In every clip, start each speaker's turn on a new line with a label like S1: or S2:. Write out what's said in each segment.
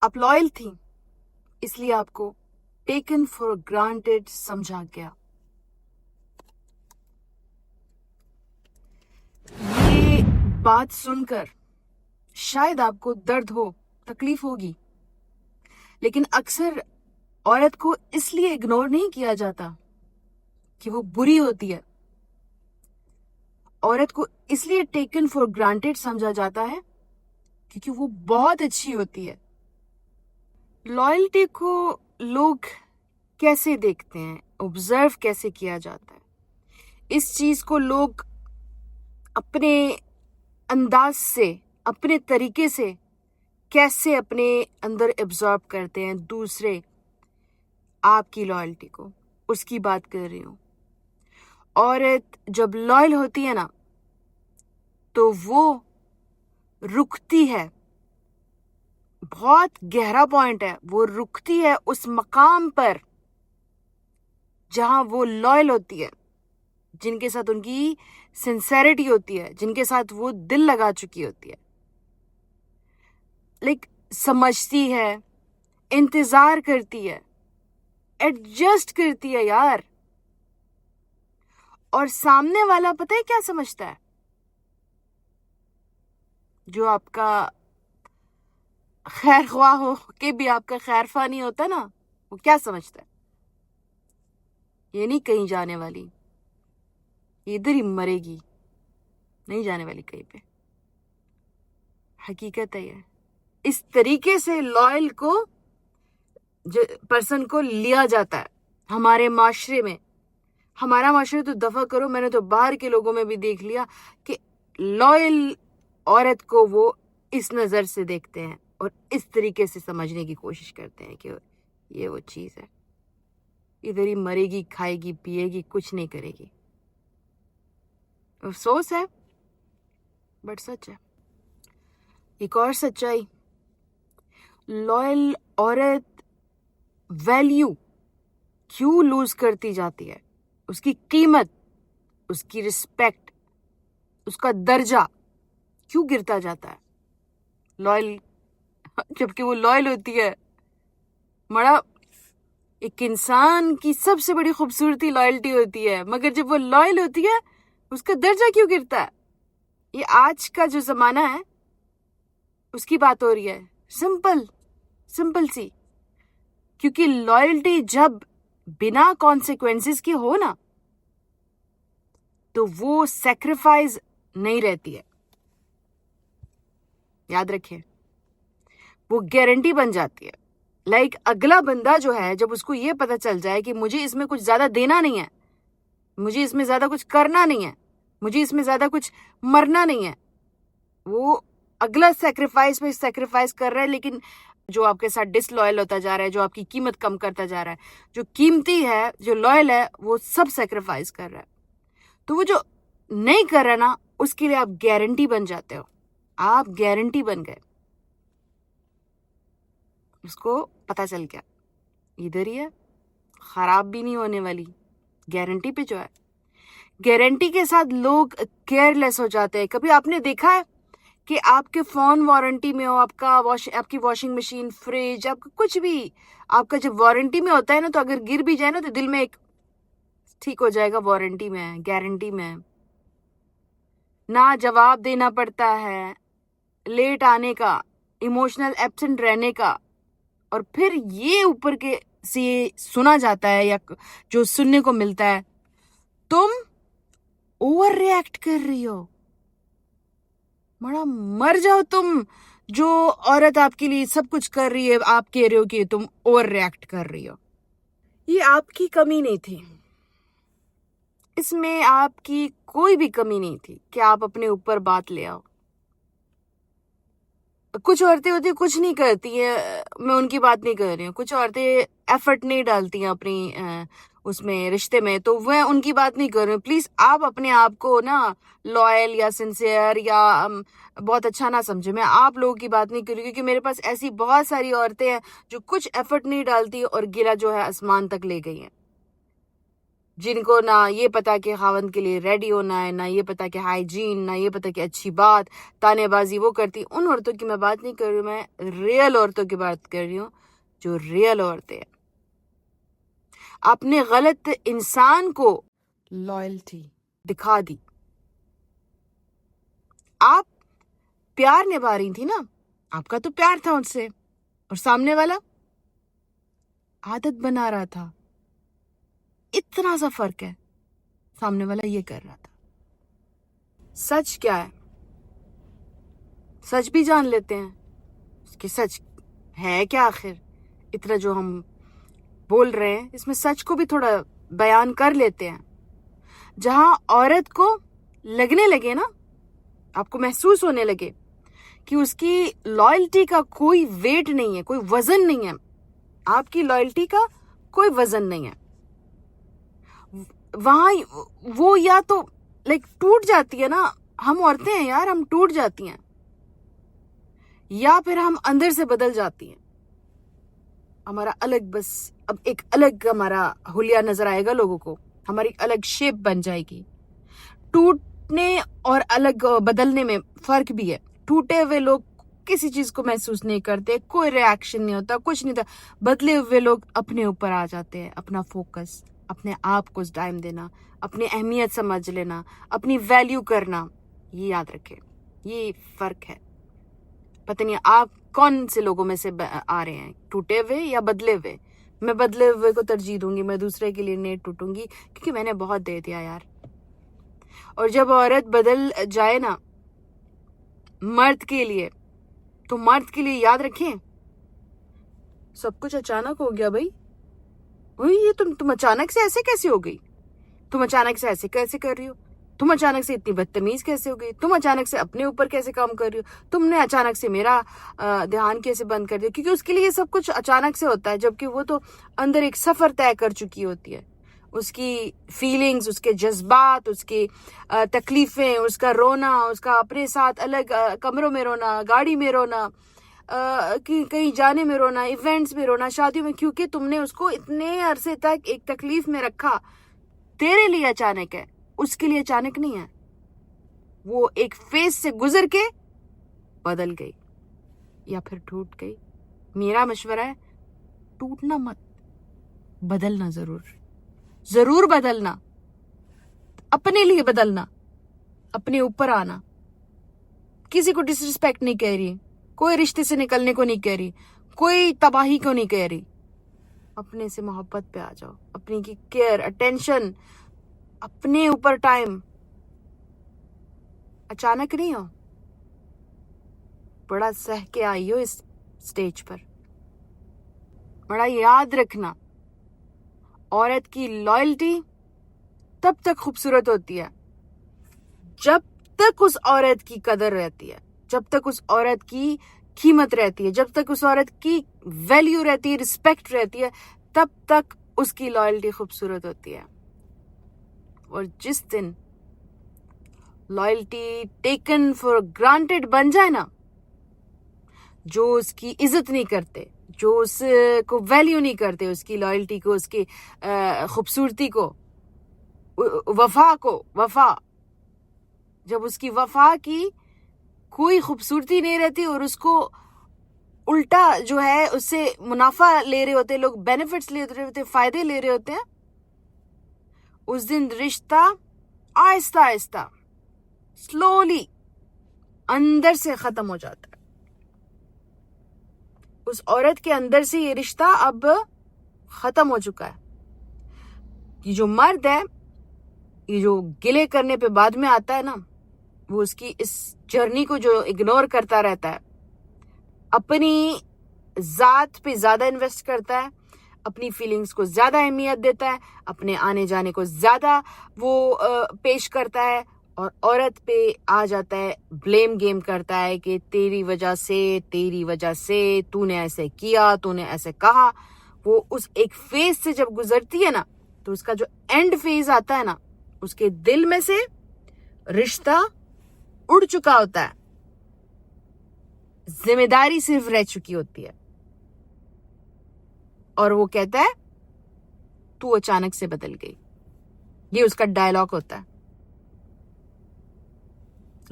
S1: आप लॉयल थी, इसलिए आपको टेकन फॉर ग्रांटेड समझा गया। ये बात सुनकर शायद आपको दर्द हो, तकलीफ होगी, लेकिन अक्सर औरत को इसलिए इग्नोर नहीं किया जाता कि वो बुरी होती है। औरत को इसलिए टेकन फॉर ग्रांटेड समझा जाता है क्योंकि वो बहुत अच्छी होती है। लॉयल्टी को लोग कैसे देखते हैं, ऑब्जर्व कैसे किया जाता है, इस चीज को लोग अपने अंदाज से, अपने तरीके से कैसे अपने अंदर एब्जॉर्ब करते हैं। दूसरे आपकी लॉयल्टी को, उसकी बात कर रही हूं। औरत जब लॉयल होती है ना, तो वो रुकती है, बहुत गहरा पॉइंट है, वो रुकती है उस मकाम पर जहां वो लॉयल होती है, जिनके साथ उनकी सिंसेरिटी होती है, जिनके साथ वो दिल लगा चुकी होती है। लाइक समझती है, इंतजार करती है, एडजस्ट करती है यार। और सामने वाला पता है क्या समझता है? जो आपका खैर ख्वाह हो के भी आपका खैर ख्वाह नहीं होता ना, वो क्या समझता है? ये नहीं कहीं जाने वाली, ये इधर ही मरेगी, नहीं जाने वाली कहीं पे। हकीकत है ये। इस तरीके से लॉयल को, पर्सन को लिया जाता है हमारे माशरे में। हमारा माशरे तो दफा करो, मैंने तो बाहर के लोगों में भी देख लिया कि लॉयल औरत को वो इस नजर से देखते हैं और इस तरीके से समझने की कोशिश करते हैं कि ये वो चीज है, इधर ही मरेगी, खाएगी, पिएगी, कुछ नहीं करेगी। अफसोस है, बट सच है। एक और सच्चाई, लॉयल औरत वैल्यू क्यों लूज करती जाती है, उसकी कीमत, उसकी रिस्पेक्ट, उसका दर्जा क्यों गिरता जाता है? लॉयल, जबकि वो लॉयल होती है। मड़ा, एक इंसान की सबसे बड़ी खूबसूरती लॉयल्टी होती है, मगर जब वो लॉयल होती है उसका दर्जा क्यों गिरता है? ये आज का जो जमाना है उसकी बात हो रही है। सिंपल सिंपल सी, क्योंकि लॉयल्टी जब बिना कॉन्सिक्वेंसेस के हो ना, तो वो सैक्रिफाइस नहीं रहती है। याद रखिए, वो गारंटी बन जाती है। लाइक अगला बंदा जो है, जब उसको ये पता चल जाए कि मुझे इसमें कुछ ज्यादा देना नहीं है, मुझे इसमें ज्यादा कुछ करना नहीं है, मुझे इसमें ज्यादा कुछ मरना नहीं है, वो अगला सैक्रिफाइस पे सैक्रिफाइस कर रहा है। लेकिन जो आपके साथ डिसलॉयल होता जा रहा है, जो आपकी कीमत कम करता जा रहा है, जो कीमती है, जो लॉयल है, वो सब सैक्रिफाइस कर रहा है। तो वो जो नहीं कर रहा ना, उसके लिए आप गारंटी बन जाते हो। आप गारंटी बन गए। उसको पता चल गया इधर ही है, खराब भी नहीं होने वाली, गारंटी पे जो है। गारंटी के साथ लोग केयरलेस हो जाते हैं। कभी आपने देखा है कि आपके फोन वारंटी में हो, आपकी वॉशिंग मशीन, फ्रिज, आपका कुछ भी, आपका जब वारंटी में होता है ना, तो अगर गिर भी जाए ना, तो दिल में एक ठीक हो जाएगा, वारंटी में है, गारंटी में है। ना जवाब देना पड़ता है, लेट आने का, इमोशनल एब्सेंट रहने का। और फिर ये ऊपर के से सुना जाता है, या जो सुनने को मिलता है, तुम ओवर रिएक्ट कर रही हो। बड़ा मर जाओ तुम, जो औरत आपके लिए सब कुछ कर रही है, आप कह रहे हो कि तुम ओवर रिएक्ट कर रही हो। ये आपकी कमी नहीं थी, इसमें आपकी कोई भी कमी नहीं थी कि आप अपने ऊपर बात ले आओ। कुछ औरतें होती कुछ नहीं करती है, मैं उनकी बात नहीं कर रही हूँ। कुछ औरतें एफर्ट नहीं डालती हैं अपनी उसमें रिश्ते में, तो वह उनकी बात नहीं कर रही हूँ। प्लीज आप अपने आप को ना लॉयल या सिंसियर या बहुत अच्छा ना समझे। मैं आप लोगों की बात नहीं कर रही, क्योंकि मेरे पास ऐसी बहुत सारी औरतें हैं जो कुछ एफर्ट नहीं डालती और गिला जो है आसमान तक ले गई हैं। जिनको ना ये पता कि खावंद के लिए रेडी होना है, ना ये पता कि हाइजीन, ना ये पता कि अच्छी बात, तानेबाजी वो करती। उन औरतों की मैं बात नहीं कर रही हूँ, मैं रियल औरतों की बात कर रही हूँ, जो रियल औरतें हैं। आपने गलत इंसान को लॉयल्टी दिखा दी। आप प्यार निभा रही थी ना, आपका तो प्यार था उनसे, और सामने वाला आदत बना रहा था। इतना सा फर्क है, सामने वाला ये कर रहा था। सच क्या है, सच भी जान लेते हैं कि सच है क्या आखिर। इतना जो हम बोल रहे हैं इसमें सच को भी थोड़ा बयान कर लेते हैं। जहां औरत को लगने लगे ना, आपको महसूस होने लगे कि उसकी लॉयल्टी का कोई वेट नहीं है, कोई वजन नहीं है, आपकी लॉयल्टी का कोई वजन नहीं है, वहां वो या तो टूट जाती है ना। हम औरतें हैं यार, हम टूट जाती हैं, या फिर हम अंदर से बदल जाती हैं। हमारा अलग, बस अब एक अलग हमारा हुलिया नजर आएगा लोगों को, हमारी अलग शेप बन जाएगी। टूटने और अलग बदलने में फर्क भी है। टूटे हुए लोग किसी चीज को महसूस नहीं करते, कोई रिएक्शन नहीं होता, कुछ नहीं होता। बदले हुए लोग अपने ऊपर आ जाते हैं, अपना फोकस, अपने आप को टाइम देना, अपनी अहमियत समझ लेना, अपनी वैल्यू करना। ये याद रखें, ये फर्क है। पता नहीं आप कौन से लोगों में से आ रहे हैं, टूटे हुए या बदले हुए। मैं बदले हुए को तरजीह दूंगी, मैं दूसरे के लिए नहीं टूटूंगी, क्योंकि मैंने बहुत दे दिया यार। और जब औरत बदल जाए ना मर्द के लिए, तो मर्द के लिए याद रखें, सब कुछ अचानक हो गया भाई। वही ये तुम अचानक से ऐसे कैसे हो गई, तुम अचानक से ऐसे कैसे कर रही हो, तुम अचानक से इतनी बदतमीज कैसे हो गई, तुम अचानक से अपने ऊपर कैसे काम कर रही हो, तुमने अचानक से मेरा ध्यान कैसे बंद कर दिया। क्योंकि उसके लिए ये सब कुछ अचानक से होता है, जबकि वो तो अंदर एक सफर तय कर चुकी होती है। उसकी फीलिंग्स, उसके जज्बात, उसकी तकलीफें, उसका रोना, उसका अपने साथ अलग कमरों में रोना, गाड़ी में रोना, कहीं जाने में रोना, इवेंट्स में रोना, शादियों में, क्योंकि तुमने उसको इतने अरसे तक एक तकलीफ में रखा। तेरे लिए अचानक है, उसके लिए अचानक नहीं है। वो एक फेज से गुजर के बदल गई या फिर टूट गई। मेरा मशवरा है, टूटना मत, बदलना जरूर बदलना, अपने लिए बदलना, अपने ऊपर आना। किसी को डिसरिस्पेक्ट नहीं कह रही, कोई रिश्ते से निकलने को नहीं कह रही, कोई तबाही को नहीं कह रही। अपने से मोहब्बत पे आ जाओ, अपनी की केयर, अटेंशन, अपने ऊपर टाइम। अचानक नहीं हो, बड़ा सह के आई हो इस स्टेज पर। बड़ा याद रखना, औरत की लॉयल्टी तब तक खूबसूरत होती है जब तक उस औरत की कदर रहती है, जब तक उस औरत की कीमत रहती है, जब तक उस औरत की वैल्यू रहती है, रिस्पेक्ट रहती है, तब तक उसकी लॉयल्टी खूबसूरत होती है। और जिस दिन लॉयल्टी टेकन फॉर ग्रांटेड बन जाए ना, जो उसकी इज्जत नहीं करते, जो उसको वैल्यू नहीं करते, उसकी लॉयल्टी को, उसकी खूबसूरती को, वफा, जब उसकी वफा की कोई खूबसूरती नहीं रहती और उसको उल्टा जो है उससे मुनाफा ले रहे होते लोग, बेनिफिट्स ले रहे होते, फायदे ले रहे होते हैं, उस दिन रिश्ता आहिस्ता आहिस्ता स्लोली अंदर से खत्म हो जाता है। उस औरत के अंदर से ये रिश्ता अब खत्म हो चुका है। ये जो मर्द है, ये जो गिले करने पे बाद में आता है ना, वो उसकी इस जर्नी को जो इग्नोर करता रहता है, अपनी जात पे ज्यादा इन्वेस्ट करता है, अपनी फीलिंग्स को ज्यादा अहमियत देता है, अपने आने जाने को ज्यादा वो पेश करता है, और औरत पे आ जाता है, ब्लेम गेम करता है कि तेरी वजह से तूने ऐसे किया, तूने ऐसे कहा। वो उस एक फेज से जब गुजरती है ना, तो उसका जो एंड फेज आता है ना, उसके दिल में से रिश्ता उड़ चुका होता है, जिम्मेदारी सिर्फ रह चुकी होती है, और वो कहता है तू अचानक से बदल गई। ये उसका डायलॉग होता है।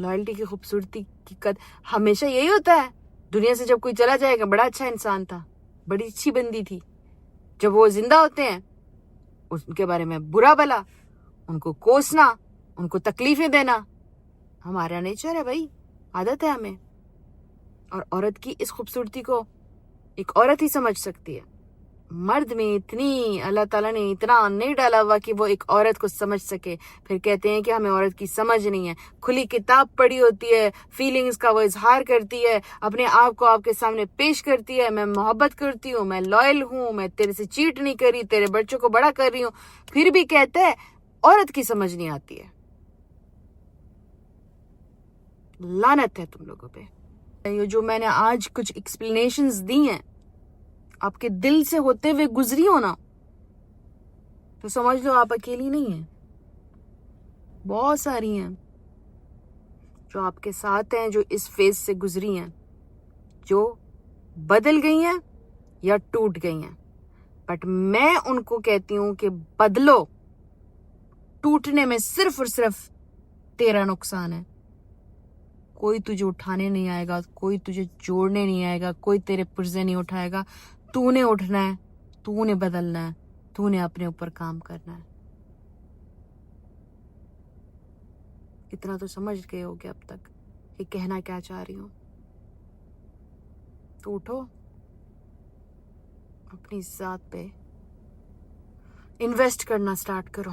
S1: लॉयल्टी की खूबसूरती की कद हमेशा यही होता है। दुनिया से जब कोई चला जाएगा, बड़ा अच्छा इंसान था, बड़ी अच्छी बंदी थी, जब वो जिंदा होते हैं उनके बारे में बुरा भला, उनको कोसना, उनको तकलीफें देना हमारा नेचर है भाई, आदत है हमें। और औरत की इस खूबसूरती को एक औरत ही समझ सकती है। मर्द में इतनी अल्लाह ताला ने इतना नहीं डाला हुआ कि वो एक औरत को समझ सके। फिर कहते हैं कि हमें औरत की समझ नहीं है। खुली किताब पढ़ी होती है, फीलिंग्स का वो इजहार करती है, अपने आप को आपके सामने पेश करती है, मैं मोहब्बत करती हूँ, मैं लॉयल हूँ, मैं तेरे से चीट नहीं करी, तेरे बच्चों को बड़ा कर रही हूँ। फिर भी कहते हैं औरत की समझ नहीं आती है। लानत है तुम लोगों पे। ये जो मैंने आज कुछ एक्सप्लेनेशंस दी हैं, आपके दिल से होते हुए गुजरी हो ना, तो समझ लो आप अकेली नहीं है। बहुत सारी हैं जो आपके साथ हैं, जो इस फेज से गुजरी हैं, जो बदल गई हैं या टूट गई हैं। बट मैं उनको कहती हूं कि बदलो। टूटने में सिर्फ और सिर्फ तेरा नुकसान है। कोई तुझे उठाने नहीं आएगा, कोई तुझे जोड़ने नहीं आएगा, कोई तेरे पुर्जे नहीं उठाएगा। तूने उठना है, तूने बदलना है, तूने अपने ऊपर काम करना है। इतना तो समझ गए होगे अब तक कि कहना क्या चाह रही हूं। तो उठो, अपनी जात पे इन्वेस्ट करना स्टार्ट करो।